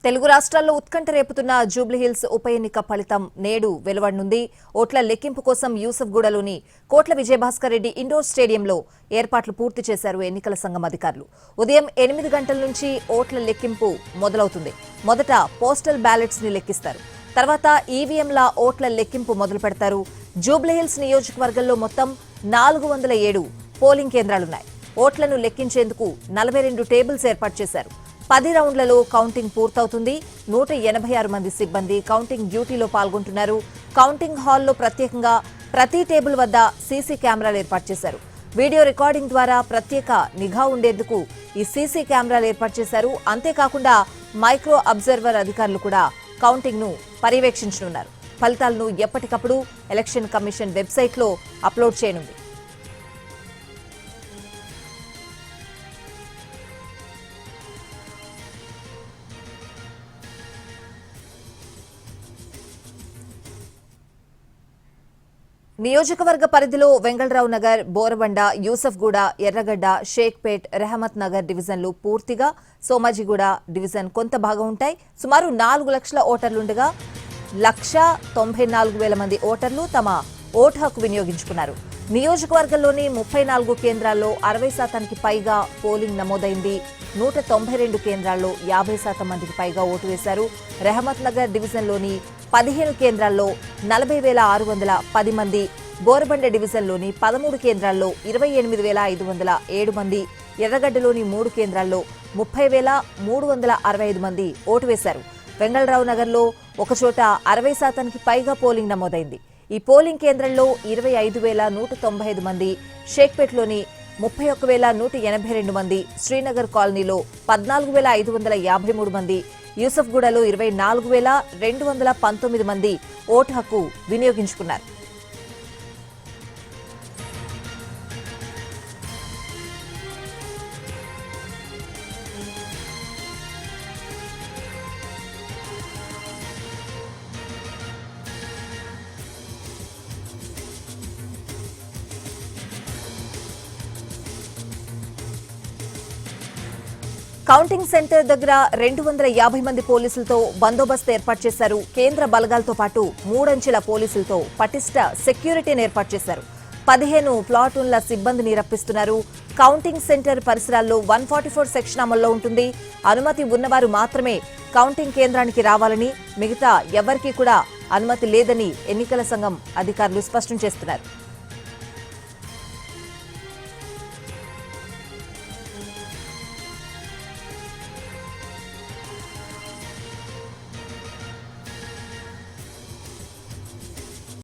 తెలుగు రాష్ట్రాల్లో ఉత్కంఠ రేపుతున్న జూబ్లీహిల్స్ ఉప ఎన్నిక ఫలితం నేడు వెలువడనుంది. ఓట్ల లెక్కింపు కోసం యూసఫ్గూడలోని కోట్ల విజయభాస్కర్ రెడ్డి ఇండోర్ స్టేడియంలో ఏర్పాట్లు పూర్తి చేశారు ఎన్నికల సంఘం అధికారులు. ఉదయం 8 గంటల నుంచి ఓట్ల లెక్కింపు మొదలవుతుంది. మొదట పోస్టల్ బ్యాలెట్స్ ని లెక్కిస్తారు. తర్వాత ఈవీఎంల ఓట్ల లెక్కింపు మొదలు పెడతారు. జూబ్లీహిల్స్ నియోజకవర్గంలో మొత్తం 407 పోలింగ్ కేంద్రాలున్నాయి. ఓట్లను లెక్కించేందుకు 42 టేబుల్స్ ఏర్పాటు చేశారు. 10 రౌండ్లలో కౌంటింగ్ పూర్తవుతుంది. 186 మంది సిబ్బంది కౌంటింగ్ డ్యూటీలో పాల్గొంటున్నారు. కౌంటింగ్ హాల్లో ప్రత్యేకంగా ప్రతి టేబుల్ వద్ద సీసీ కెమెరాలు ఏర్పాటు చేశారు. వీడియో రికార్డింగ్ ద్వారా ప్రత్యేక నిఘా ఉండేందుకు ఈ సీసీ కెమెరాలు ఏర్పాటు చేశారు. అంతేకాకుండా మైక్రో అబ్జర్వర్ అధికారులు కూడా కౌంటింగ్ ను పర్యవేక్షించనున్నారు. ఫలితాలను ఎప్పటికప్పుడు ఎలక్షన్ కమిషన్ వెబ్సైట్లో అప్లోడ్ చేయనుంది. నియోజకవర్గ పరిధిలో వెంగళరావు నగర్, బోరబండ, యూసఫ్గూడ, ఎర్రగడ్డ, షేక్పేట్, రెహమత్ నగర్ డివిజన్లు పూర్తిగా, సోమాజిగూడ డివిజన్ కొంత భాగం ఉంటాయి. సుమారు 4 లక్షల ఓటర్లుండగా 1,94,000 మంది ఓటర్లు తమ ఓటు హక్కు వినియోగించుకున్నారు. నియోజకవర్గంలోని 34 కేంద్రాల్లో 60% పైగా పోలింగ్ నమోదైంది. 192 కేంద్రాల్లో 50% మందికి పైగా ఓటు వేశారు. రెహమత్ నగర్ డివిజన్లోని 15 కేంద్రాల్లో 40,610 మంది, బోరబండ డివిజన్లోని 13 కేంద్రాల్లో 28,507 మంది, ఎర్రగడ్డలోని 3 కేంద్రాల్లో 30,365 మంది ఓటు వేశారు. వెంగళరావు నగర్లో ఒకచోట 60%కి పైగా పోలింగ్ నమోదైంది. ఈ పోలింగ్ కేంద్రంలో 25,195 మంది, షేక్పేట్లోని 31,182 మంది, శ్రీనగర్ కాలనీలో 14,553 మంది, యూసఫ్గూడలో 24,219 మంది ఓటు హక్కు వినియోగించుకున్నారు. కౌంటింగ్ సెంటర్ దగ్గర 250 మంది పోలీసులతో బందోబస్తు ఏర్పాటు చేశారు. కేంద్ర బలగాలతో పాటు 3 అంచెల పోలీసులతో పటిష్ట సెక్యూరిటీని ఏర్పాటు చేశారు. 15 ప్లాటూన్ల సిబ్బందిని రప్పిస్తున్నారు. కౌంటింగ్ సెంటర్ పరిసరాల్లో 144 సెక్షన్ అమల్లో ఉంటుంది. అనుమతి ఉన్నవారు మాత్రమే కౌంటింగ్ కేంద్రానికి రావాలని, మిగతా ఎవరికీ కూడా అనుమతి లేదని ఎన్నికల సంఘం అధికారులు స్పష్టం చేస్తున్నారు.